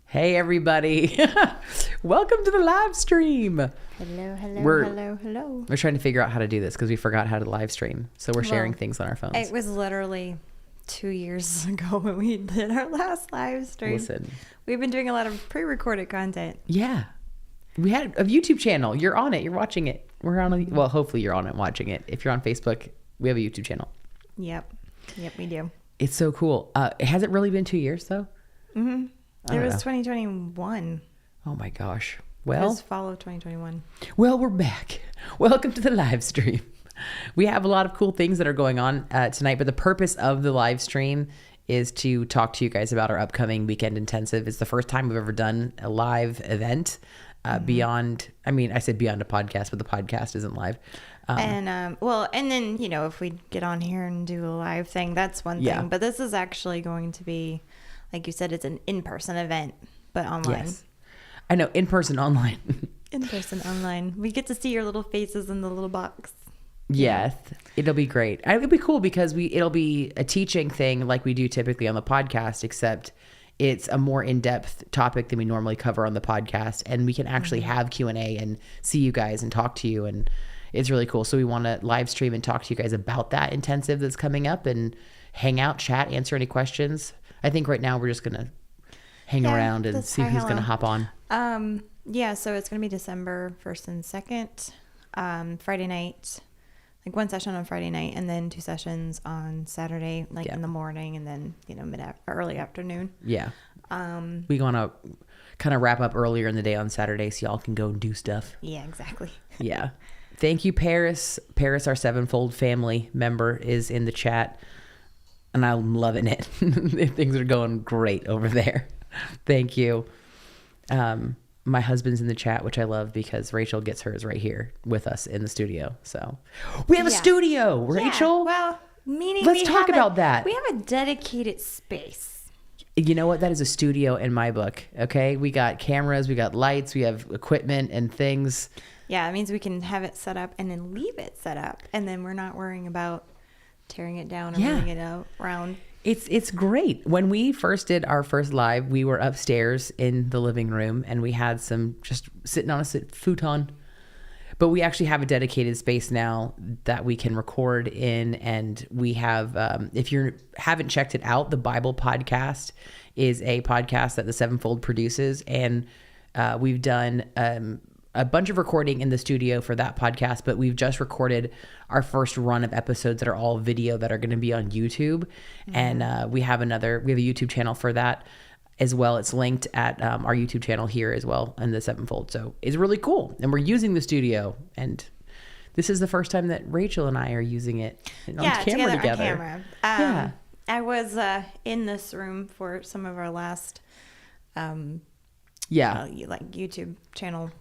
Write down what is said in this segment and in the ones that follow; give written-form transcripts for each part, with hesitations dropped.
Hey, everybody. Welcome to the live stream. Hello. We're trying to figure out how to do this because we forgot how to live stream. So we're sharing things on our phones. It was literally 2 years ago when we did our last live stream. Listen. We've been doing a lot of pre-recorded content. Yeah. We had a YouTube channel. You're on it. You're watching it. We're on it. Well, hopefully you're on it watching it. If you're on Facebook, we have a YouTube channel. Yep, we do. It's so cool. Has it really been 2 years, though? Mm-hmm. It was 2021. Oh, my gosh. It was fall of 2021. Well, we're back. Welcome to the live stream. We have a lot of cool things that are going on tonight, but the purpose of the live stream is to talk to you guys about our upcoming weekend intensive. It's the first time we've ever done a live event beyond, I said beyond a podcast, but the podcast isn't live. And then, if we get on here and do a live thing, that's one thing. But this is actually going to be, like you said, it's an in-person event, but online. Yes. I know, in-person, online. In-person, online. We get to see your little faces in the little box. Yes, it'll be great. It'll be cool because it'll be a teaching thing like we do typically on the podcast, except it's a more in-depth topic than we normally cover on the podcast, and we can actually have Q&A and see you guys and talk to you, and it's really cool. So we want to live stream and talk to you guys about that intensive that's coming up and hang out, chat, answer any questions. I think right now we're just going to hang around and see who's going to hop on. So it's going to be December 1st and 2nd, Friday night, like one session on Friday night, and then 2 sessions on Saturday, in the morning, and then, early afternoon. Yeah. We want to kind of wrap up earlier in the day on Saturday so y'all can go and do stuff. Yeah, exactly. Yeah. Thank you, Paris. Paris, our Sevenfold family member, is in the chat, and I'm loving it. Things are going great over there. Thank you. My husband's in the chat, which I love because Rachel gets hers right here with us in the studio. So we have a studio, Rachel. Well, meaning let's talk about that. We have a dedicated space. You know what? That is a studio in my book. Okay. We got cameras, we got lights, we have equipment and things. Yeah. It means we can have it set up and then leave it set up. And then we're not worrying about tearing it down or moving it around. It's great. When we first did our first live, we were upstairs in the living room and we had some just sitting on a futon. But we actually have a dedicated space now that we can record in. And we have, if you haven't checked it out, the Bible podcast is a podcast that the Sevenfold produces. And we've done a bunch of recording in the studio for that podcast, but we've just recorded our first run of episodes that are all video that are going to be on YouTube. And we have a YouTube channel for that as well. It's linked at our YouTube channel here as well in the Sevenfold. So it's really cool. And we're using the studio, and this is the first time that Rachel and I are using it on camera together. I was in this room for some of our last YouTube channel.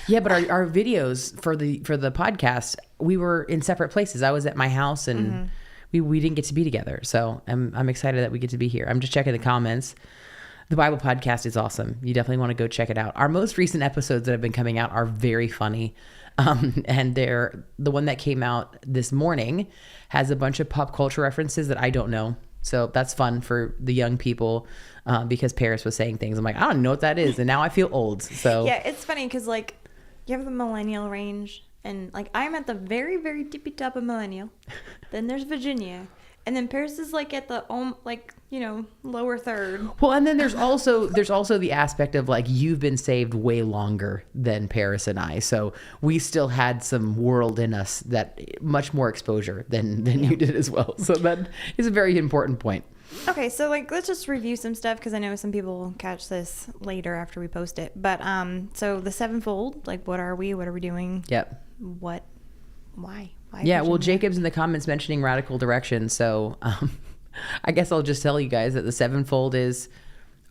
Yeah, but our videos for the podcast, we were in separate places. I was at my house and we didn't get to be together. So I'm excited that we get to be here. I'm just checking the comments. The Bible podcast is awesome. You definitely want to go check it out. Our most recent episodes that have been coming out are very funny. And the one that came out this morning has a bunch of pop culture references that I don't know. So that's fun for the young people because Paris was saying things. I'm like, I don't know what that is. And now I feel old. So yeah, it's funny because you have the millennial range. And I'm at the very, very tippy top of millennial. Then there's Virginia. And then Paris is at the lower third. Well, and then there's also the aspect of you've been saved way longer than Paris and I. So we still had some world in us that much more exposure than you did as well. So that is a very important point. Okay, so let's just review some stuff because I know some people will catch this later after we post it. But so the Sevenfold, what are we? What are we doing? Yep. What? Why? Yeah, well, Jacob's in the comments mentioning radical direction. So I guess I'll just tell you guys that the Sevenfold is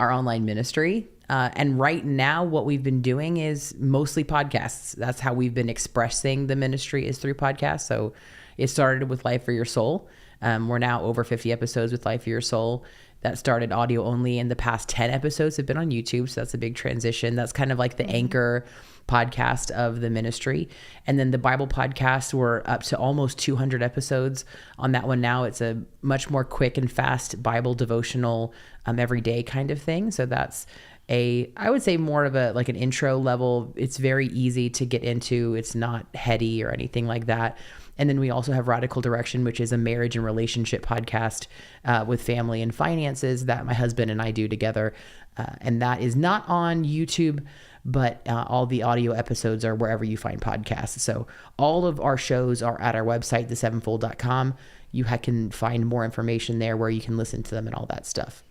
our online ministry. And right now, what we've been doing is mostly podcasts. That's how we've been expressing the ministry is through podcasts. So it started with Life for Your Soul. We're now over 50 episodes with Life for Your Soul. that started audio only, and the past 10 episodes have been on YouTube. So that's a big transition. That's kind of like the anchor podcast of the ministry. And then the Bible podcast, we're up to almost 200 episodes on that one now. It's a much more quick and fast Bible devotional everyday kind of thing. So that's I would say more of an intro level. It's very easy to get into. It's not heady or anything like that. And then we also have Radical Direction, which is a marriage and relationship podcast with family and finances that my husband and I do together. And that is not on YouTube, but all the audio episodes are wherever you find podcasts. So all of our shows are at our website, the7fold.com. You can find more information there where you can listen to them and all that stuff.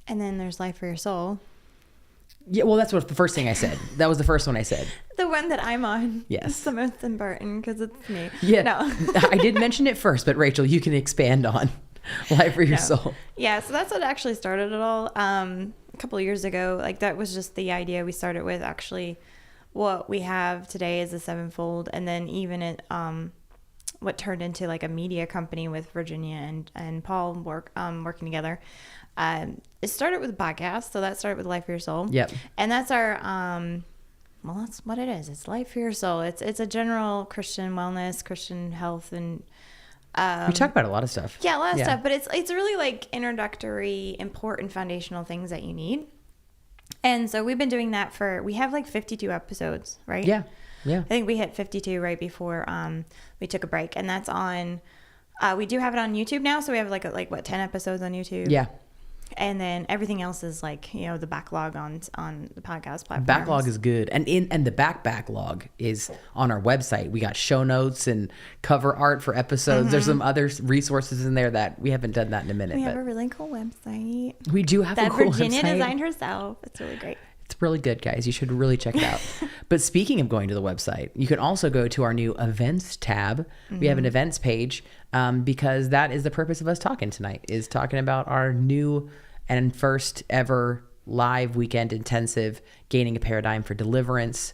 And then there's Life for Your Soul. Yeah, well, that's what the first thing I said. That was the first one I said. The one that I'm on. Yes. It's the most important because it's me. Yeah. No. I did mention it first, but Rachel, you can expand on Life for Your Soul. Yeah, so that's what actually started it all. A couple of years ago, that was just the idea we started with. Actually, what we have today is a Sevenfold, and then even it, what turned into a media company with Virginia and Paul working together. It started with a podcast, so that started with Life for Your Soul. Yep. And that's our, that's what it is. It's Life for Your Soul. It's a general Christian wellness, Christian health, and we talk about a lot of stuff. Yeah, a lot of stuff, but it's really introductory, important, foundational things that you need. And so we've been doing that we have 52 episodes, right? Yeah. Yeah. I think we hit 52 right before we took a break, and that's on. We do have it on YouTube now, so we have 10 episodes on YouTube. Yeah. And then everything else is the backlog on the podcast platform. Backlog is good. And the backlog is on our website. We got show notes and cover art for episodes. Mm-hmm. There's some other resources in there that we haven't done that in a minute. We have a really cool website. We do have a cool website. That Virginia designed herself. It's really great. It's really good, guys. You should really check it out. But speaking of going to the website, you can also go to our new events tab. Mm-hmm. We have an events page because that is the purpose of us talking tonight, is talking about our new and first ever live weekend intensive, Gaining a Paradigm for Deliverance.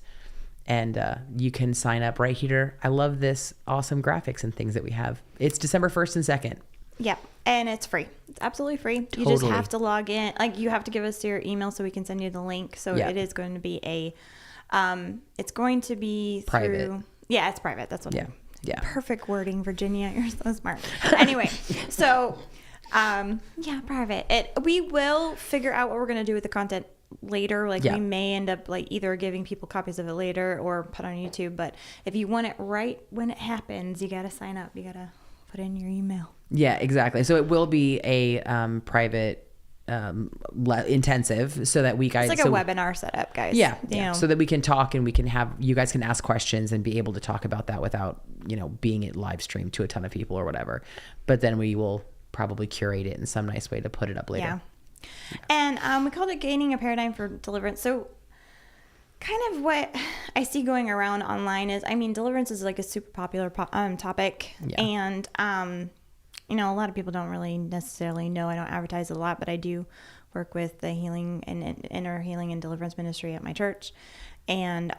And you can sign up right here. I love this awesome graphics and things that we have. It's December 1st and 2nd. Yeah, and it's free. It's absolutely free. Totally. You just have to log in. You have to give us your email so we can send you the link. So it is going to be it's going to be private. Yeah, it's private. That's what. Yeah. Perfect wording, Virginia. You're so smart. Anyway, so private. We will figure out what we're going to do with the content later. We may end up either giving people copies of it later or put on YouTube. But if you want it right when it happens, you got to sign up. You got to put in your email. Yeah, exactly. So it will be a private intensive so that we guys... It's a webinar setup, guys. Yeah. So that we can talk and we can have... You guys can ask questions and be able to talk about that without, being it live streamed to a ton of people or whatever. But then we will probably curate it in some nice way to put it up later. Yeah. And we called it Gaining a Paradigm for Deliverance. So kind of what I see going around online is, deliverance is a super popular topic. Yeah. And, a lot of people don't really necessarily know. I don't advertise it a lot, but I do work with the healing and inner healing and deliverance ministry at my church. And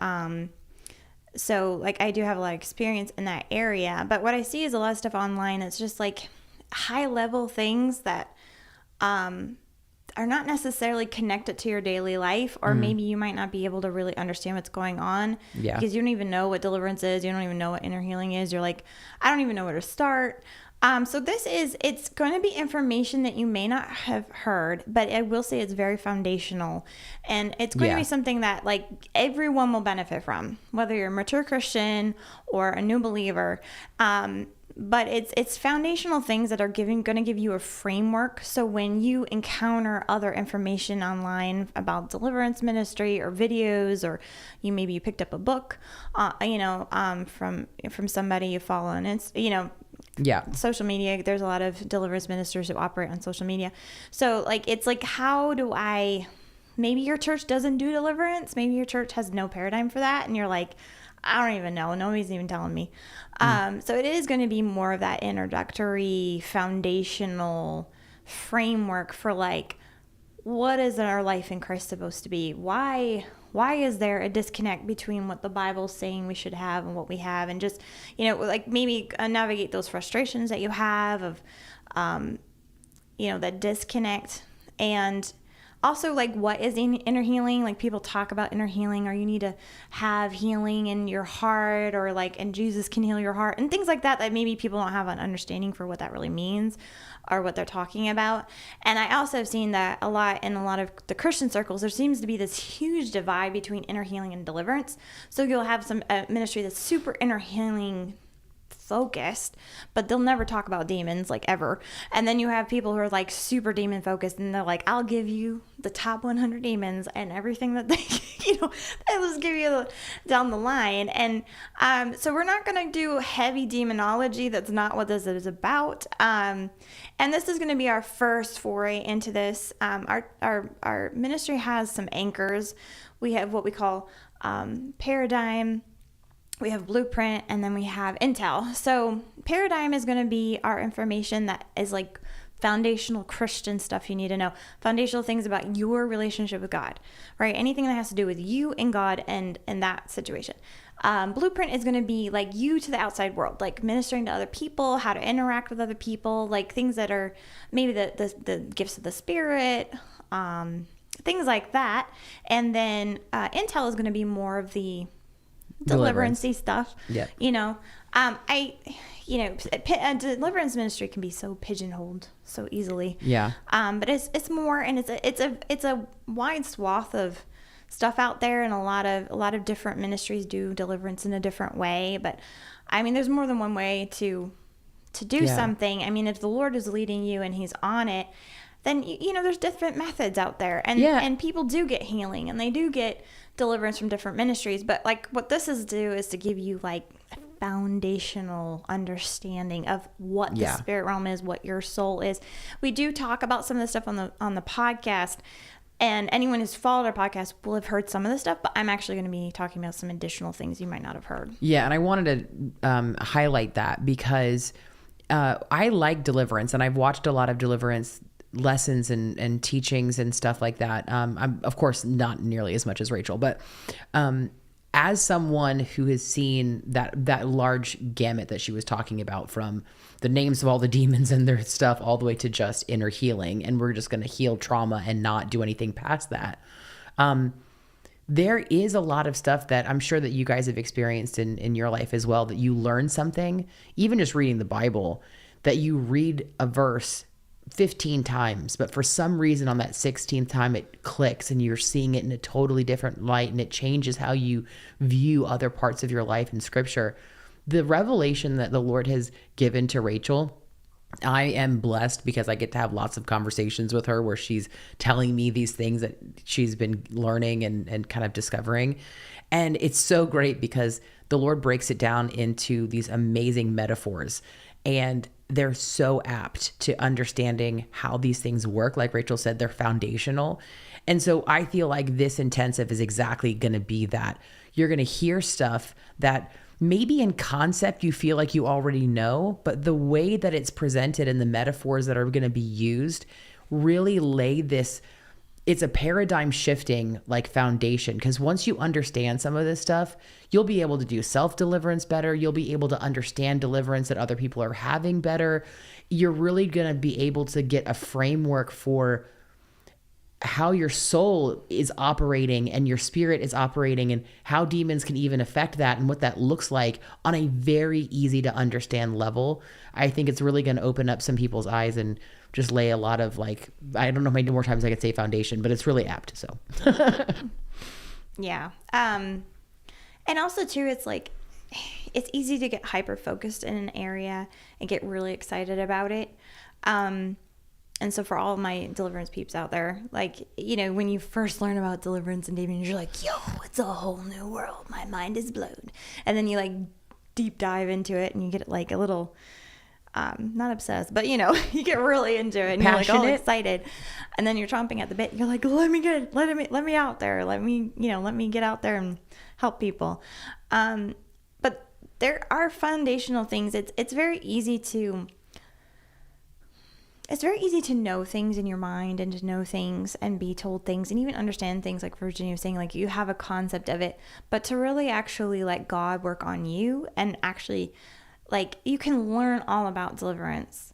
so I do have a lot of experience in that area. But what I see is a lot of stuff online. It's just high level things that are not necessarily connected to your daily life, or maybe you might not be able to really understand what's going on because you don't even know what deliverance is. You don't even know what inner healing is. You're I don't even know where to start. So it's going to be information that you may not have heard, but I will say it's very foundational, and it's going to be something that everyone will benefit from, whether you're a mature Christian or a new believer. But it's foundational things that are going to give you a framework. So when you encounter other information online about deliverance ministry or videos, or maybe you picked up a book, from somebody you follow, and it's, social media. There's a lot of deliverance ministers who operate on social media. So it's how do maybe your church doesn't do deliverance. Maybe your church has no paradigm for that. And you're I don't even know. Nobody's even telling me. So it is going to be more of that introductory, foundational framework for what is our life in Christ supposed to be? Why is there a disconnect between what the Bible's saying we should have and what we have? And just, maybe navigate those frustrations that you have of, that disconnect. And also, like, what is inner healing? Like, people talk about inner healing, or you need to have healing in your heart, or like, and Jesus can heal your heart, and things like that, that maybe people don't have an understanding for what that really means or what they're talking about. And I also have seen that a lot in a lot of the Christian circles. There seems to be this huge divide between inner healing and deliverance. So you'll have some ministry that's super inner healing focused, but they'll never talk about demons, like, ever. And then you have people who are like super demon focused, and they're like, I'll give you the top 100 demons and everything that they they'll just give you down the line. And so we're not going to do heavy demonology. That's not what this is about. And this is going to be our first foray into this. Our ministry has some anchors. We have what we call paradigm, we have blueprint, and then we have intel. So paradigm is going to be our information that is like foundational Christian stuff you need to know, foundational things about your relationship with God, right? Anything that has to do with you and God and that situation. Blueprint is going to be like you to the outside world, like ministering to other people, how to interact with other people, like things that are maybe the gifts of the Spirit, things like that. And then intel is going to be more of the deliverance-y stuff. Yeah. Deliverance ministry can be so pigeonholed so easily. Yeah. But it's more, and it's a wide swath of stuff out there, and a lot of different ministries do deliverance in a different way. But I mean, there's more than one way to do something. I mean, if the Lord is leading you and He's on it, then there's different methods out there, and people do get healing, and they do get deliverance from different ministries. But like, what this is to give you like a foundational understanding of what the spirit realm is, what your soul is. We do talk about some of the stuff on the podcast, and anyone who's followed our podcast will have heard some of the stuff, but I'm actually going to be talking about some additional things you might not have heard. Yeah, and I wanted to highlight that because I like deliverance, and I've watched a lot of deliverance lessons and teachings and stuff like that. I'm of course not nearly as much as Rachel, but as someone who has seen that large gamut that she was talking about, from the names of all the demons and their stuff all the way to just inner healing, and we're just going to heal trauma and not do anything past that. There is a lot of stuff that I'm sure that you guys have experienced in your life as well, that you learn something, even just reading the Bible, that you read a verse 15 times, but for some reason on that 16th time it clicks and you're seeing it in a totally different light, and it changes how you view other parts of your life in Scripture. The revelation that the Lord has given to Rachel, I am blessed because I get to have lots of conversations with her where she's telling me these things that she's been learning and kind of discovering. And it's so great because the Lord breaks it down into these amazing metaphors, and they're so apt to understanding how these things work. Like Rachel said, they're foundational. And so I feel like this intensive is exactly going to be that. You're going to hear stuff that maybe in concept you feel like you already know, but the way that it's presented and the metaphors that are going to be used really lay this, it's a paradigm shifting like foundation, because once you understand some of this stuff, you'll be able to do self-deliverance better. You'll be able to understand deliverance that other people are having better. You're really going to be able to get a framework for how your soul is operating and your spirit is operating, and how demons can even affect that and what that looks like on a very easy to understand level. I think it's really going to open up some people's eyes and just lay a lot of, like, I don't know how many more times I could say foundation, but it's really apt. So yeah. And also too, it's like, it's easy to get hyper focused in an area and get really excited about it. And so for all of my deliverance peeps out there, like, when you first learn about deliverance and demons, you're like, yo, it's a whole new world. My mind is blown. And then you like deep dive into it and you get like a little, not obsessed, but you get really into it and passionate. You're like all excited, and then you're chomping at the bit. You're like, let me out there. Let me get out there and help people. But there are foundational things. It's very easy to know things in your mind, and to know things and be told things and even understand things, like Virginia was saying, like you have a concept of it, but to really actually let God work on you, and actually, like, you can learn all about deliverance,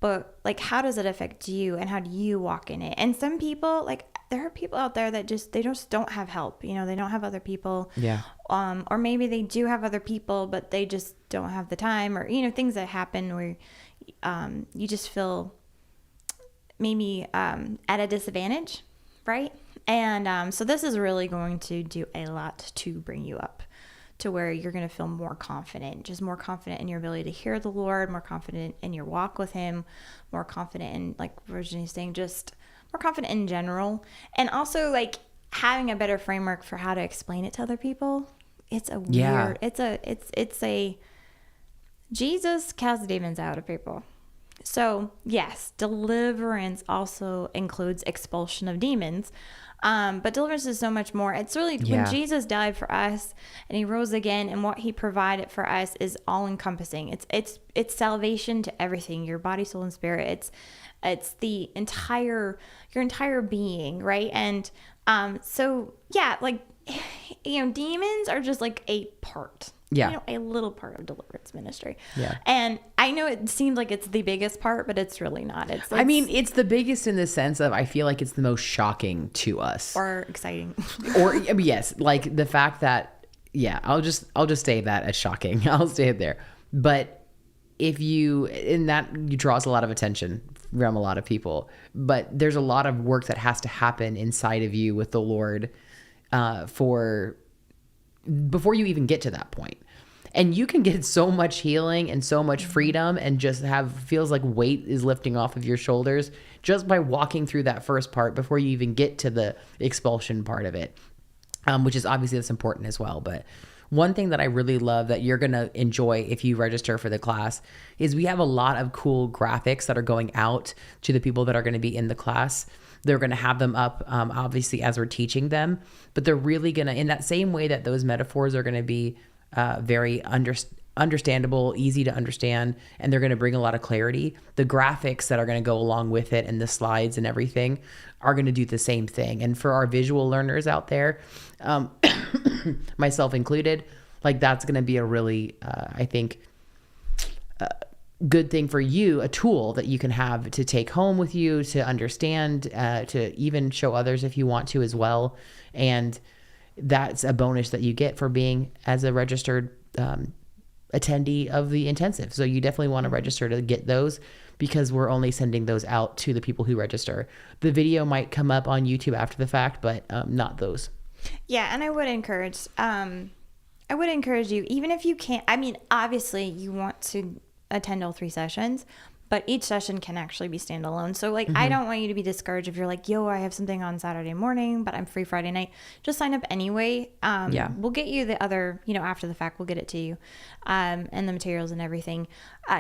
but like, how does it affect you and how do you walk in it? And some people, like, there are people out there that they just don't have help. They don't have other people. Yeah. Or maybe they do have other people, but they just don't have the time, or, things that happen where you just feel maybe at a disadvantage, right? And so this is really going to do a lot to bring you up to where you're going to feel more confident, just more confident in your ability to hear the Lord, more confident in your walk with him, more confident in, like Virginia's saying, just more confident in general. And also, like, having a better framework for how to explain it to other people. It's a weird, it's a Jesus casts demons out of people. So yes, deliverance also includes expulsion of demons. But deliverance is so much more. It's really when Jesus died for us and he rose again, and what he provided for us is all encompassing. It's salvation to everything, your body, soul, and spirit. It's the your entire being, right? And so yeah, like, demons are just like a part. Yeah. A little part of deliverance ministry. Yeah. And I know it seems like it's the biggest part, but it's really not. It's it's the biggest in the sense of, I feel like it's the most shocking to us. Or exciting. Or yes, like the fact that, I'll just say that as shocking. I'll stay there. But that draws a lot of attention from a lot of people. But there's a lot of work that has to happen inside of you with the Lord before you even get to that point. And you can get so much healing and so much freedom and just feels like weight is lifting off of your shoulders just by walking through that first part before you even get to the expulsion part of it, which is obviously that's important as well. But one thing that I really love that you're going to enjoy if you register for the class is we have a lot of cool graphics that are going out to the people that are going to be in the class. They're going to have them up, obviously, as we're teaching them, but they're really going to, in that same way that those metaphors are going to be very understandable, easy to understand, and they're going to bring a lot of clarity. The graphics that are going to go along with it and the slides and everything are going to do the same thing. And for our visual learners out there, myself included, like, that's going to be a really, I think, good thing for you, a tool that you can have to take home with you, to understand, to even show others if you want to as well. And that's a bonus that you get for being as a registered attendee of the intensive. So you definitely want to register to get those, because we're only sending those out to the people who register. The video might come up on YouTube after the fact, but not those. Yeah, and I would encourage you, even if you can't, obviously you want to attend all 3 sessions, but each session can actually be standalone. So, like, I don't want you to be discouraged if you're like, I have something on Saturday morning, but I'm free Friday night. Just sign up anyway. We'll get you the other, after the fact, we'll get it to you, and the materials and everything.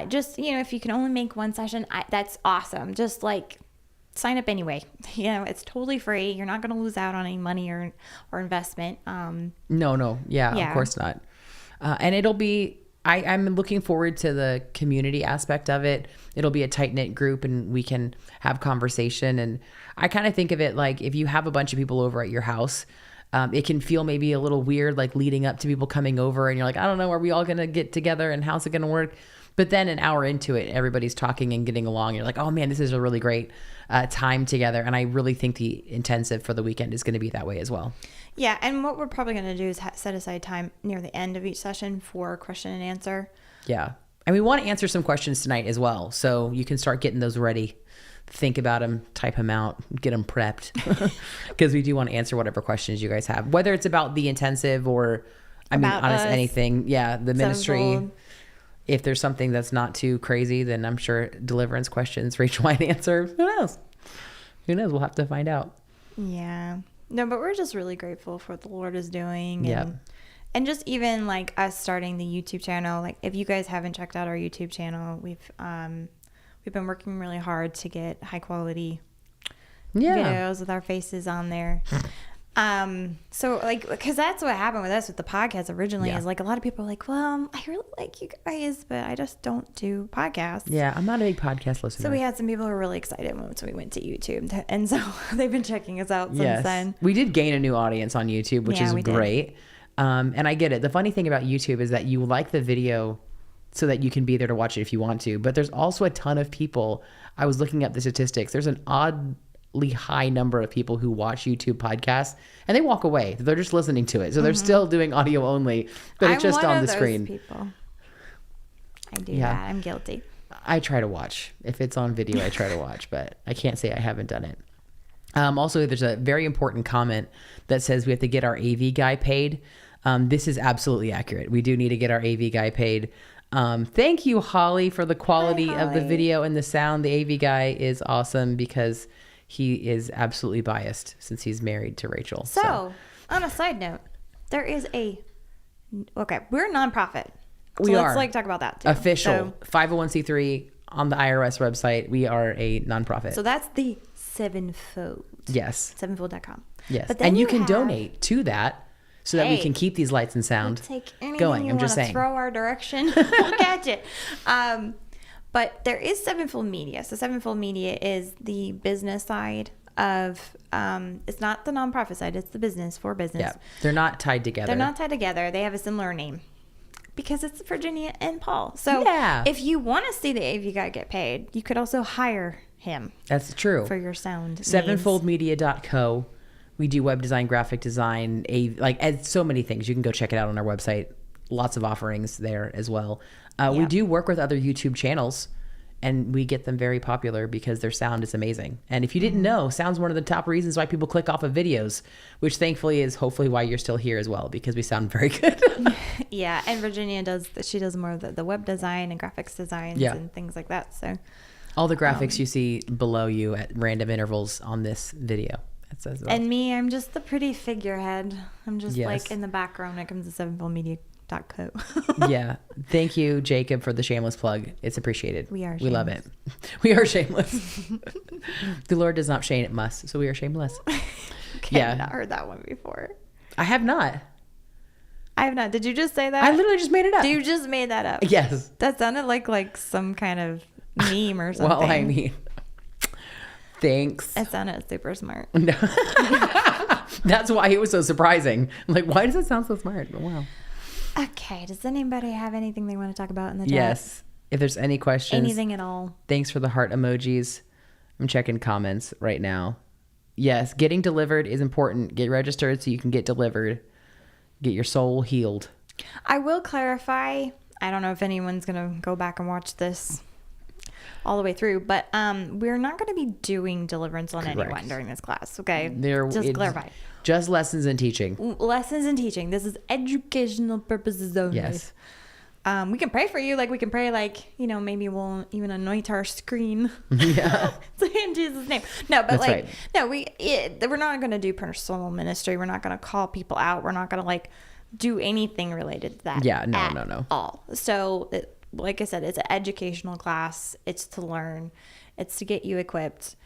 Just, if you can only make one session, that's awesome. Just, like, sign up anyway. It's totally free. You're not going to lose out on any money or investment. No. Yeah, of course not. And it'll be, I'm looking forward to the community aspect of it. It'll be a tight-knit group and we can have conversation. And I kind of think of it like, if you have a bunch of people over at your house, it can feel maybe a little weird, like leading up to people coming over and you're like, I don't know, are we all going to get together and how's it going to work? But then an hour into it, everybody's talking and getting along. You're like, oh man, this is a really great time together. And I really think the intensive for the weekend is going to be that way as well. Yeah, and what we're probably going to do is set aside time near the end of each session for question and answer. Yeah. And we want to answer some questions tonight as well. So you can start getting those ready. Think about them, type them out, get them prepped. Because we do want to answer whatever questions you guys have. Whether it's about the intensive or, honestly, anything. Yeah, the ministry. Sevenfold. If there's something that's not too crazy, then I'm sure deliverance questions Rachel might answer. Who knows? We'll have to find out. Yeah. No, but we're just really grateful for what the Lord is doing. Yeah. And just even like us starting the YouTube channel. Like, if you guys haven't checked out our YouTube channel, we've been working really hard to get high quality videos with our faces on there. So, like, because that's what happened with us with the podcast originally, is like a lot of people are like, well, I really like you guys, but I just don't do podcasts. Yeah, I'm not a big podcast listener. So we had some people who were really excited once we went to YouTube, and so they've been checking us out since then. We did gain a new audience on YouTube, which is great. And I get it. The funny thing about YouTube is that you like the video so that you can be there to watch it if you want to. But there's also a ton of people. I was looking up the statistics. There's an oddly high number of people who watch YouTube podcasts and they walk away. They're just listening to it. So they're still doing audio only, but it's just on the screen. People. I do that. I'm guilty. I try to watch. If it's on video, I try to watch, but I can't say I haven't done it. Also, there's a very important comment that says we have to get our AV guy paid. This is absolutely accurate. We do need to get our AV guy paid. Thank you, Holly, for the quality of the video and the sound. The AV guy is awesome because he is absolutely biased since he's married to Rachel. So on a side note, there is we're a nonprofit. So let's talk about that too. Official 501c3 on the IRS website. We are a nonprofit. So that's the Sevenfold. Yes. Sevenfold.com. Yes. But and you can donate to that so that we can keep these lights and sound take anything going. I'm just saying. Throw our direction. We'll catch it. But there is Sevenfold Media. So Sevenfold Media is the business side of it's not the nonprofit side, it's the business for business. Yeah. They're not tied together. They have a similar name because it's Virginia and Paul. So if you want to see the AV guy get paid, you could also hire him. That's true. For your sound. Sevenfoldmedia.co. We do web design, graphic design, so many things. You can go check it out on our website. Lots of offerings there as well. We do work with other YouTube channels, and we get them very popular because their sound is amazing. And if you didn't know, sound's one of the top reasons why people click off of videos, which thankfully is hopefully why you're still here as well, because we sound very good. Yeah, and Virginia does more of the web design and graphics designs and things like that. So all the graphics you see below you at random intervals on this video. And me, I'm just the pretty figurehead. I'm just like in the background when it comes to sevenfoldmedia.co. Yeah. Thank you, Jacob, for the shameless plug. It's appreciated. We are shameless. We love it. We are shameless. The Lord does not shame us, so we are shameless. Okay, I've not heard that one before. I have not. Did you just say that? I literally just made it up. You just made that up? Yes. That sounded like some kind of meme or something. Well, I mean... Thanks. It sounded super smart. No. That's why it was so surprising. I'm like, why does it sound so smart? But wow. Okay. Does anybody have anything they want to talk about in the chat? Yes. If there's any questions. Anything at all. Thanks for the heart emojis. I'm checking comments right now. Yes. Getting delivered is important. Get registered so you can get delivered. Get your soul healed. I will clarify. I don't know if anyone's going to go back and watch this all the way through, but we're not going to be doing deliverance on anyone during this class. Okay, just clarify. Just lessons and teaching. Lessons and teaching. This is educational purposes only. Yes. We can pray for you. We can pray maybe we'll even anoint our screen. Yeah. In Jesus' name. No, but That's right. No, we're not going to do personal ministry. We're not going to call people out. We're not going to do anything related to that. Yeah. No. All. So. Like I said, it's an educational class. It's to learn. It's to get you equipped.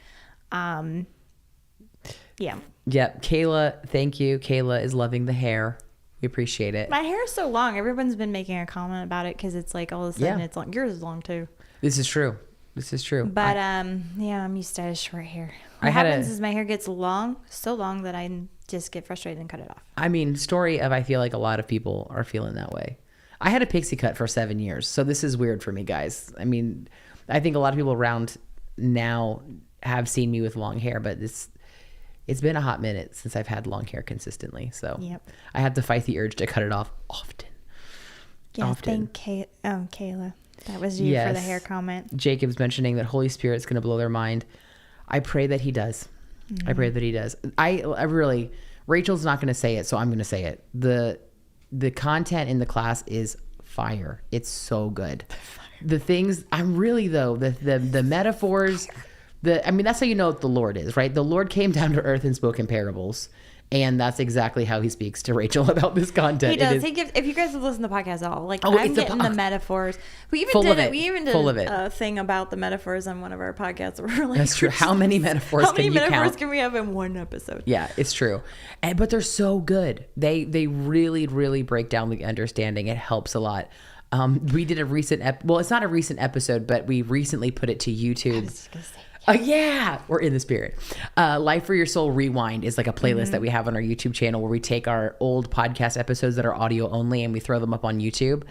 Yeah. Yep. Kayla, thank you. Kayla is loving the hair. We appreciate it. My hair is so long. Everyone's been making a comment about it because it's all of a sudden it's long. Yours is long too. This is true. But I'm used to short hair. What happens is my hair gets so long that I just get frustrated and cut it off. I feel like a lot of people are feeling that way. I had a pixie cut for 7 years, so this is weird for me, guys. I mean, I think a lot of people around now have seen me with long hair, but it's been a hot minute since I've had long hair consistently. So I have to fight the urge to cut it off often. Yeah, thank Kayla. That was you for the hair comment. Jacob's mentioning that Holy Spirit's going to blow their mind. I pray that he does. I pray that he does. I really, Rachel's not going to say it, so I'm going to say it. The content in the class is fire. It's so good. The things the metaphors, that's how you know what the Lord is, right? The Lord came down to earth and spoke in parables. And that's exactly how he speaks to Rachel about this content. He does. He gives. If you guys have listened to the podcast at all, I'm getting the metaphors. We even did a thing about the metaphors on one of our podcasts. Where we're that's true. How many metaphors can we have in one episode? Yeah, it's true. But they're so good. They really, really break down the understanding. It helps a lot. We did a recent. It's not a recent episode, but we recently put it to YouTube. I was just gonna say. We're in the spirit. Life for Your Soul Rewind is like a playlist that we have on our YouTube channel where we take our old podcast episodes that are audio only and we throw them up on YouTube.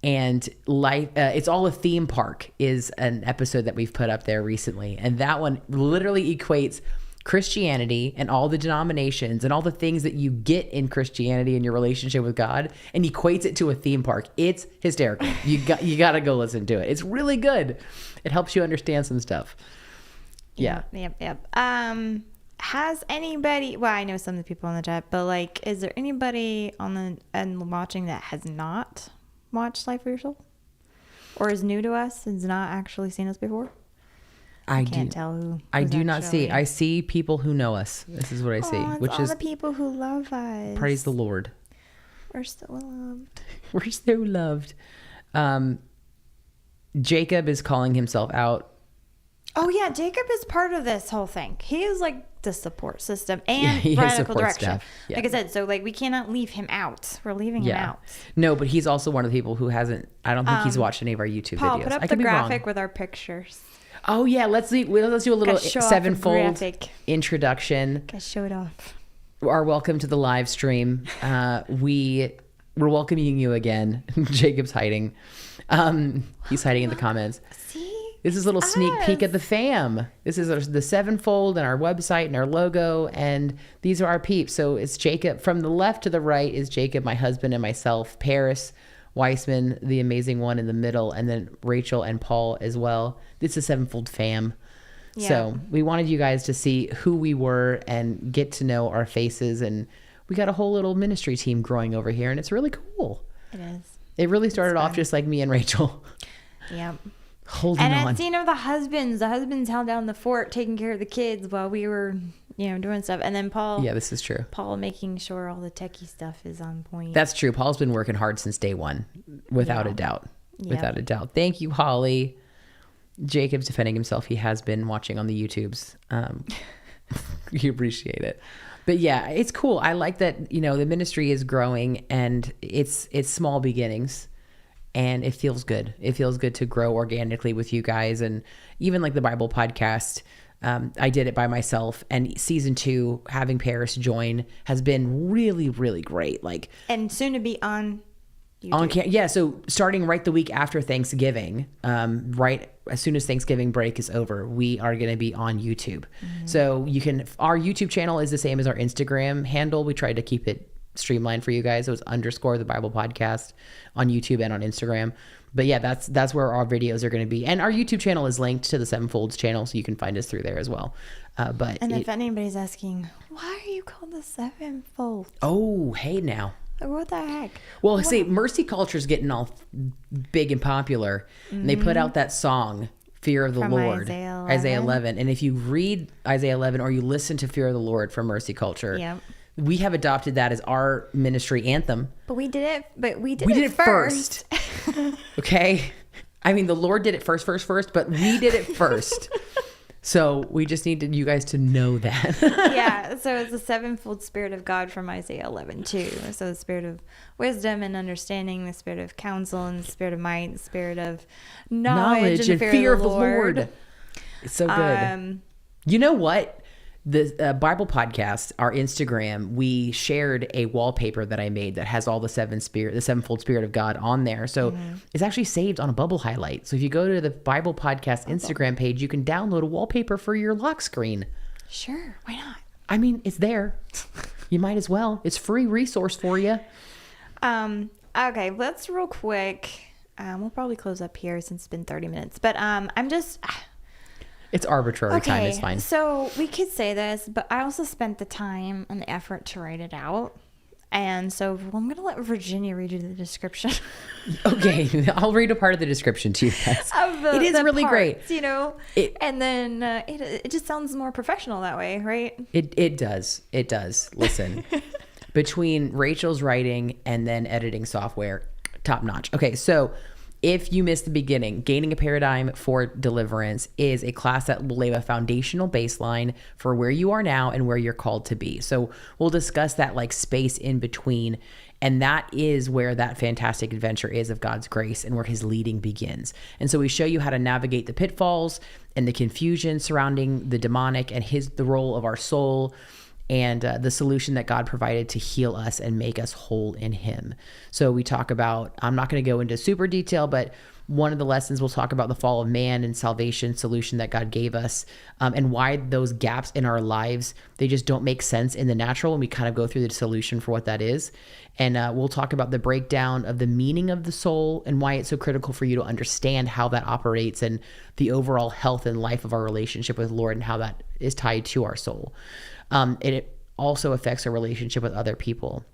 And life, it's all a theme park is an episode that we've put up there recently. And that one literally equates Christianity and all the denominations and all the things that you get in Christianity and your relationship with God, and equates it to a theme park. It's hysterical. You got to go listen to it. It's really good. It helps you understand some stuff. Yeah. Yep. Has anybody, well, I know some of the people in the chat, but like, is there anybody and watching that has not watched Life for Your Soul, or is new to us and has not actually seen us before? I can't tell who. I do not see. I see people who know us. This is what I see, which all is the people who love us. Praise the Lord. We're so loved. We're so loved. Jacob is calling himself out. Oh yeah, Jacob is part of this whole thing. He is like the support system and radical direction. Yeah. Like I said, so like we cannot leave him out. We're leaving him out. No, but he's also one of the people who hasn't. I don't think he's watched any of our YouTube Paul, videos. Put up the graphic with our pictures. Oh yeah, let's do a little Sevenfold introduction. Gotta show it off. Our welcome to the live stream. We're welcoming you again. Jacob's hiding. He's hiding in the comments. See? This is a little sneak peek at the fam. This is the Sevenfold and our website and our logo, and these are our peeps. So it's Jacob. From the left to the right is Jacob, my husband, and myself. Paris Weissman, the amazing one in the middle, and then Rachel and Paul as well. This is Sevenfold Fam. Yeah. So we wanted you guys to see who we were and get to know our faces, and we got a whole little ministry team growing over here, and it's really cool. It is. It really started off just like me and Rachel. Yep. Holding on. And it's, the husbands held down the fort taking care of the kids while we were, doing stuff. And then Paul. Yeah, this is true. Paul making sure all the techie stuff is on point. That's true. Paul's been working hard since day one, without a doubt. Yep. Without a doubt. Thank you, Holly. Jacob's defending himself. He has been watching on the YouTubes. You appreciate it. But yeah, it's cool. I like that, the ministry is growing and it's small beginnings. And it feels good. It feels good to grow organically with you guys. And even like the Bible podcast, I did it by myself. And season 2, having Paris join has been really, really great. And soon to be on YouTube. So starting right the week after Thanksgiving, right as soon as Thanksgiving break is over, we are going to be on YouTube. Mm-hmm. So our YouTube channel is the same as our Instagram handle. We tried to keep it streamlined for you guys. It was _ the Bible podcast on YouTube and on Instagram. But yeah, that's where our videos are going to be. And our YouTube channel is linked to the Sevenfold's channel, so you can find us through there as well. If anybody's asking, why are you called the Sevenfold? Oh, hey now. What the heck? Well, see, Mercy Culture's getting all big and popular. Mm-hmm. And they put out that song, Fear of the From Lord, Isaiah 11. And if you read Isaiah 11 or you listen to Fear of the Lord from Mercy Culture, yep. We have adopted that as our ministry anthem. But we did it first. Okay? I mean, the Lord did it first, but we did it first. So we just need you guys to know that. Yeah, so it's the sevenfold Spirit of God from Isaiah 11 too. So the Spirit of wisdom and understanding, the Spirit of counsel, and the Spirit of might, the Spirit of knowledge and fear of the Lord. It's so good. You know what? The Bible podcast, our Instagram, we shared a wallpaper that I made that has all the sevenfold Spirit of God on there. So it's actually saved on a bubble highlight. So if you go to the Bible podcast Instagram page, you can download a wallpaper for your lock screen. Sure, why not? I mean, it's there. You might as well. It's free resource for you. Okay, let's real quick. We'll probably close up here since it's been 30 minutes. But I'm just... It's arbitrary time. It's fine. So we could say this, but I also spent the time and the effort to write it out. And so I'm going to let Virginia read you the description. Okay. I'll read a part of the description to you guys. It is really great. And then it just sounds more professional that way, right? It does. It does. Listen, between Rachel's writing and then editing software, top notch. Okay. So if you missed the beginning, Gaining a Paradigm for Deliverance is a class that will lay a foundational baseline for where you are now and where you're called to be. So we'll discuss that space in between. And that is where that fantastic adventure is of God's grace and where his leading begins. And so we show you how to navigate the pitfalls and the confusion surrounding the demonic and the role of our soul and the solution that God provided to heal us and make us whole in him. So we talk about, I'm not going to go into super detail, but one of the lessons we'll talk about the fall of man and salvation solution that God gave us, and why those gaps in our lives, they just don't make sense in the natural. And we kind of go through the solution for what that is. And we'll talk about the breakdown of the meaning of the soul and why it's so critical for you to understand how that operates and the overall health and life of our relationship with the Lord and how that is tied to our soul. And it also affects our relationship with other people.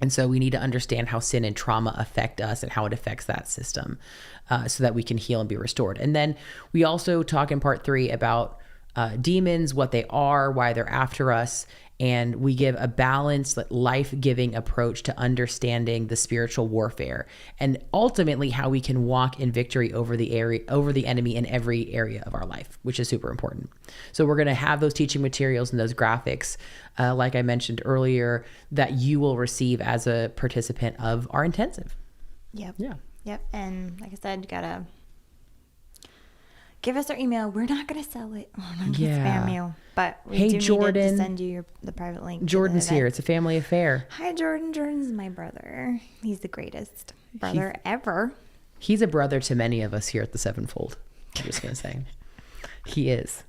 And so we need to understand how sin and trauma affect us and how it affects that system, so that we can heal and be restored. And then we also talk in part 3 about demons, what they are, why they're after us. And we give a balanced, life-giving approach to understanding the spiritual warfare and ultimately how we can walk in victory over the enemy in every area of our life, which is super important. So we're going to have those teaching materials and those graphics, like I mentioned earlier, that you will receive as a participant of our intensive. Yep. Yeah. Yep. And like I said, you gotta give us our email. We're not going to sell it. We're not going to spam you. But we do Jordan, need to send you the private link. Jordan's here. It's a family affair. Hi, Jordan. Jordan's my brother. He's the greatest brother ever. He's a brother to many of us here at the Sevenfold. I'm just going to say. He is.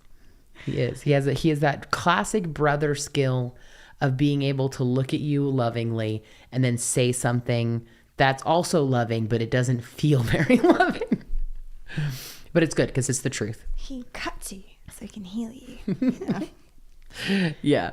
He is. He has that classic brother skill of being able to look at you lovingly and then say something that's also loving, but it doesn't feel very loving. But it's good because it's the truth. He cuts you so he can heal you. You know? Yeah,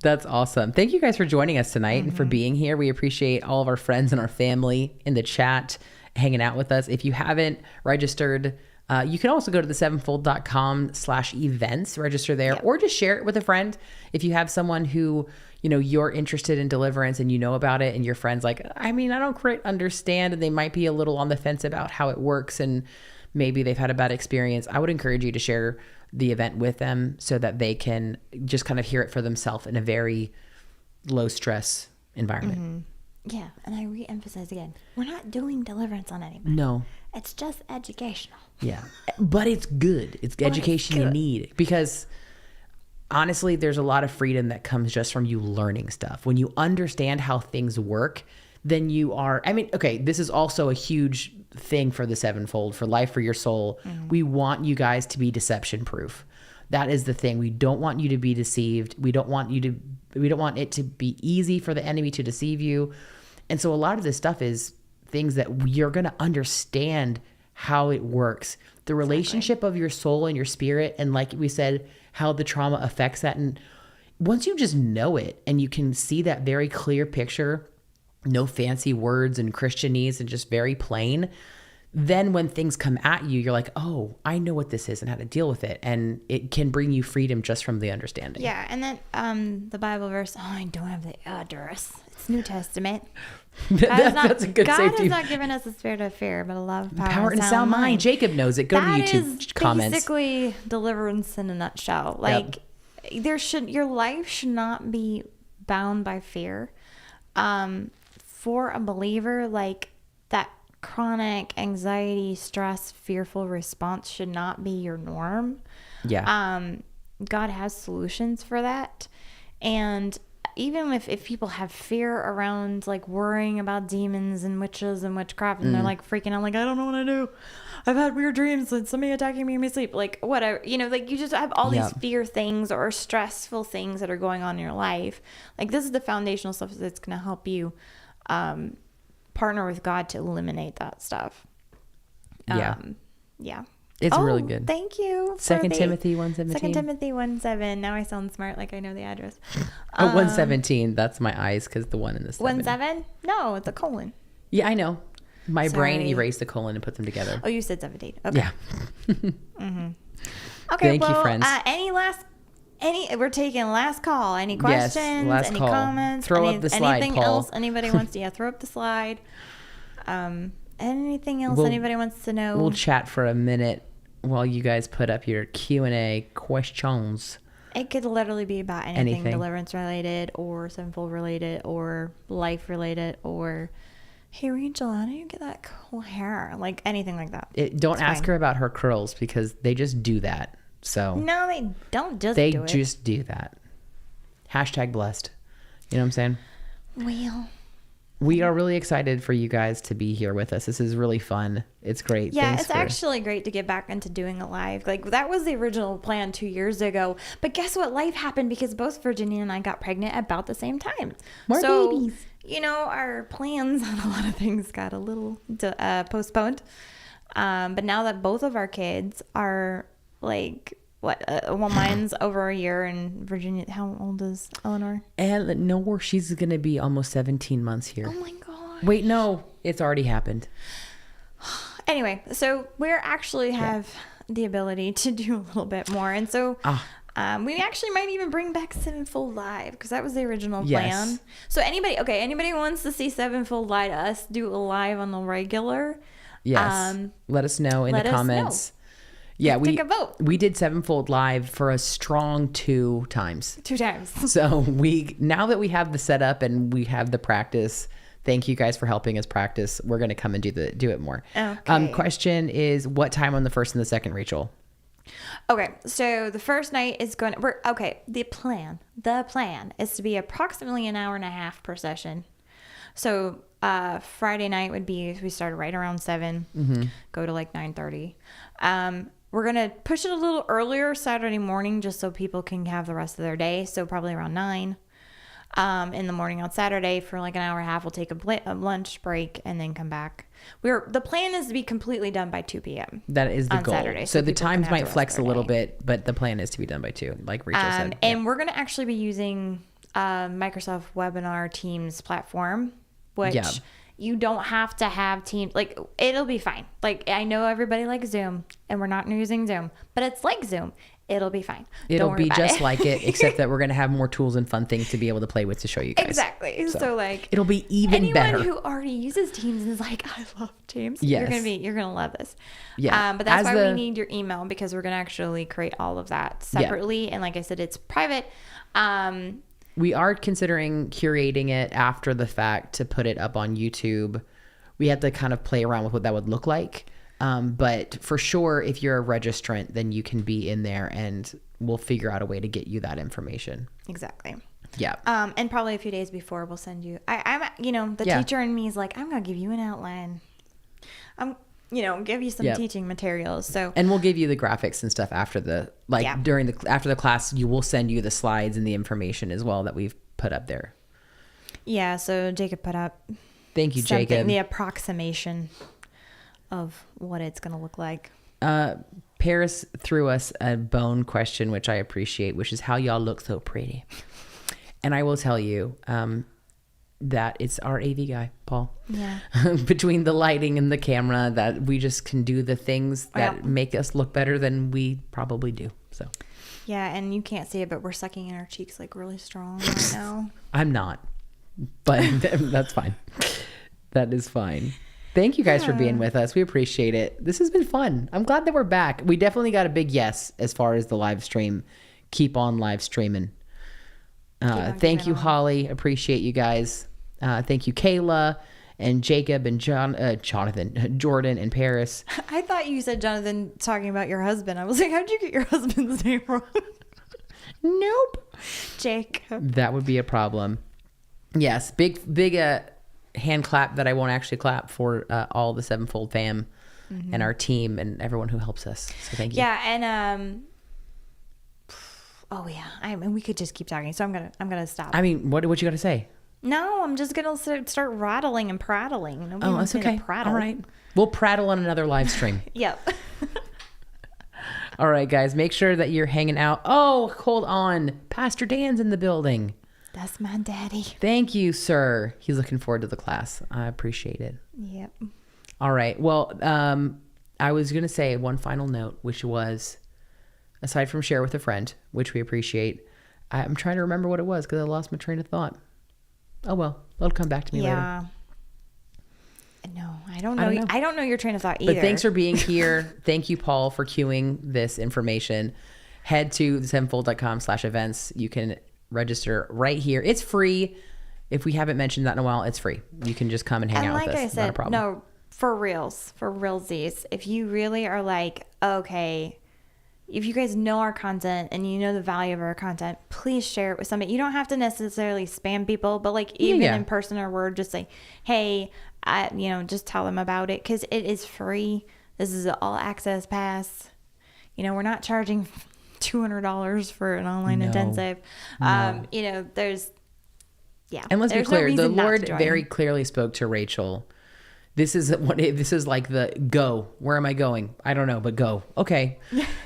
that's awesome. Thank you guys for joining us tonight and for being here. We appreciate all of our friends and our family in the chat hanging out with us. If you haven't registered, you can also go to the sevenfold.com/events, register there, or just share it with a friend. If you have someone who, you're interested in deliverance and you know about it and your friend's like, I don't quite understand, and they might be a little on the fence about how it works and maybe they've had a bad experience, I would encourage you to share the event with them so that they can just kind of hear it for themselves in a very low stress environment. Mm-hmm. Yeah. And I re-emphasize again, we're not doing deliverance on anybody. No. It's just educational. Yeah. But it's good. It's education you need, because honestly, there's a lot of freedom that comes just from you learning stuff. When you understand how things work, then you are, this is also a huge thing for the Sevenfold, for Life for Your Soul. We want you guys to be deception proof. That is the thing. We don't want you to be deceived. We don't want it to be easy for the enemy to deceive you. And so a lot of this stuff is things that you're going to understand how it works, the relationship of your soul and your spirit. And like we said, how the trauma affects that. And once you just know it and you can see that very clear picture, no fancy words and Christianese and just very plain, then when things come at you, you're like, oh, I know what this is and how to deal with it. And it can bring you freedom just from the understanding. Yeah. And then the Bible verse, I don't have the address. It's New Testament. That's a good God safety. has not given us a spirit of fear, but a love, power and sound mind. Jacob knows it. Go to YouTube comments. Basically deliverance in a nutshell. Like your life should not be bound by fear. For a believer, like that chronic anxiety, stress, fearful response should not be your norm. Yeah. God has solutions for that. And even if people have fear around like worrying about demons and witches and witchcraft and they're like freaking out, like, I don't know what to do. I've had weird dreams and somebody attacking me in my sleep, like whatever, like you just have all these fear things or stressful things that are going on in your life. Like this is the foundational stuff that's going to help you partner with God to eliminate that stuff. Yeah. It's really good. Thank you. 2 Timothy 1:17. 2 Timothy 1:7. Now I sound smart, like I know the address. 1:17. That's my eyes, because the 1 in the 7. 1:7? No, it's a colon. Yeah, I know. My brain erased the colon and put them together. Oh, you said 17. Okay. Yeah. Okay. Thank you, friends. We're taking last call. Any questions? Last any call. Comments? Throw up the slide, anything Paul. else anybody wants to? Yeah, throw up the slide. Anything else anybody wants to know? We'll chat for a minute while you guys put up your Q&A questions. It could literally be about anything. Deliverance related or Sevenfold related or life related or, hey, Rachel, how do you get that cool hair? Like anything like that. Don't ask her about her curls, because they just do that. So no, they don't just they do it. just do that. Hashtag blessed. You know what I'm saying? Well, we are really excited for you guys to be here with us. This is really fun. It's great. Yeah, it's actually great to get back into doing a live. Like, that was the original plan 2 years ago. But guess what? Life happened because both Virginia and I got pregnant about the same time. More babies. You know, our plans on a lot of things got a little postponed. But now that both of our kids are like, well, mine's over a year, and Virginia, how old is Eleanor? And no, she's going to be almost 17 months here. Oh my God. Wait, no, it's already happened. Anyway, so we're actually have the ability to do a little bit more. And so we actually might even bring back Sevenfold Live, because that was the original plan. So anybody who wants to see Sevenfold Live, us do a live on the regular. Yes. Let us know in the comments. Yeah, take a vote. We did Sevenfold Live for a strong 2 times. 2 times. So now that we have the setup and we have the practice, thank you guys for helping us practice. We're going to come and do it more. Okay. Question is, what time on the first and the second, Rachel? Okay, so the first night is the plan is to be approximately an hour and a half per session. So Friday night would be, we started right around 7, go to like 9:30. We're going to push it a little earlier Saturday morning, just so people can have the rest of their day. So probably around 9 in the morning on Saturday for like an hour and a half. We'll take a lunch break and then come back. The plan is to be completely done by 2 p.m. That is the on goal. Saturday, so the times might flex a little day. bit, but the plan is to be done by 2, like Rachel said. And we're going to actually be using Microsoft Webinar Teams platform, which you don't have to have Teams. Like, it'll be fine. Like, I know everybody likes Zoom, and we're not using Zoom, but it's like Zoom. It'll be fine. It'll be just like it, except that we're going to have more tools and fun things to be able to play with to show you guys. Exactly. So like, it'll be even better. Anyone who already uses Teams and is like, I love Teams. Yes. You're gonna love this. Yeah. But that's why we need your email, because we're gonna actually create all of that separately. Yeah. And like I said, it's private. We are considering curating it after the fact to put it up on YouTube. We have to kind of play around with what that would look like. But for sure, if you're a registrant, then you can be in there and we'll figure out a way to get you that information. Exactly. Yeah. And probably a few days before we'll send you, I'm the teacher in me is like, I'm going to give you an outline. Give you some teaching materials. So, and we'll give you the graphics and stuff after after the class, we'll send you the slides and the information as well that we've put up there. Yeah. So Jacob put up. Thank you, Jacob. The approximation of what it's going to look like. Paris threw us a bone question, which I appreciate, which is how y'all look so pretty. And I will tell you that it's our AV guy, Paul. Yeah. Between the lighting and the camera, that we just can do the things that make us look better than we probably do. So. Yeah, and you can't see it, but we're sucking in our cheeks like really strong right now. I'm not, but that's fine. That is fine. Thank you guys for being with us. We appreciate it. This has been fun. I'm glad that we're back. We definitely got a big yes as far as the live stream. Keep on live streaming. Thank you, Holly. Appreciate you guys. Thank you, Kayla and Jacob and Jonathan, Jordan and Paris. I thought you said Jonathan talking about your husband. I was like, how'd you get your husband's name wrong? Nope. Jacob. That would be a problem. Yes. Big hand clap that I won't actually clap for all the Sevenfold Fam and our team and everyone who helps us. So thank you. Yeah, and I mean, we could just keep talking. So I'm gonna stop. I mean, what you got to say? No, I'm just gonna start rattling and prattling. Nobody that's okay. All right, we'll prattle on another live stream. Yep. All right, guys, make sure that you're hanging out. Oh, hold on, Pastor Dan's in the building. That's my daddy. Thank you, sir. He's looking forward to the class. I appreciate it. Yep. All right. Well, I was going to say one final note, which was, aside from share with a friend, which we appreciate, I'm trying to remember what it was because I lost my train of thought. Oh, well, it'll come back to me later. No, I don't know. I don't know your train of thought either. But thanks for being here. Thank you, Paul, for queuing this information. Head to sevenfold.com/events. You can register right here. It's free. If we haven't mentioned that in a while, it's free. You can just come and hang out with us. Like I said, not a problem. No, for realsies, if you really are like, okay, if you guys know our content and you know the value of our content, please share it with somebody. You don't have to necessarily spam people, but like even in person or word, just say, hey, just tell them about it, because it is free. This is an all access pass. We're not charging $200 for an online intensive. There's, and let's be clear, the Lord very clearly spoke to Rachel. This is like the go. Where am I going? I don't know, but go. Okay.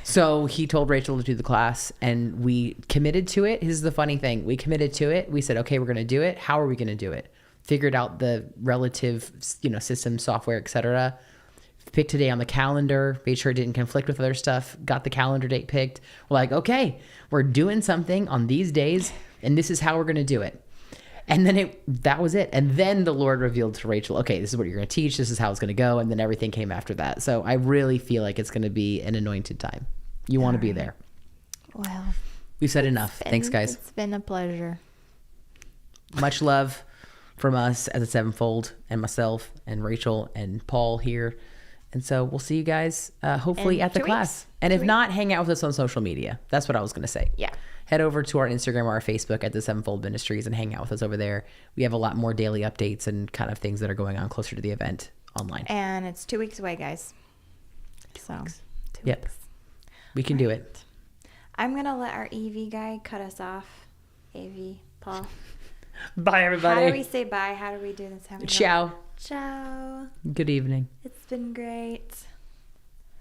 So he told Rachel to do the class, and we committed to it. This is the funny thing. We committed to it. We said, okay, we're going to do it. How are we going to do it? Figured out the relative, system, software, etc. Picked a day on the calendar, made sure it didn't conflict with other stuff, got the calendar date picked. We're like, okay, we're doing something on these days, and this is how we're going to do it. And then that was it. And then the Lord revealed to Rachel, okay, this is what you're going to teach. This is how it's going to go. And then everything came after that. So I really feel like it's going to be an anointed time. You want to be there. Well, we've said enough. Thanks, guys. It's been a pleasure. Much love from us as a Sevenfold, and myself and Rachel and Paul here. And so we'll see you guys hopefully at the class. And if not, hang out with us on social media. That's what I was going to say. Yeah. Head over to our Instagram or our Facebook at the Sevenfold Ministries and hang out with us over there. We have a lot more daily updates and kind of things that are going on closer to the event online. And it's 2 weeks away, guys. So 2 weeks. We can do it. I'm going to let our AV guy cut us off. AV, Paul. Bye, everybody. How do we say bye? How do we do this? Ciao. Ciao. Good evening. It's been great.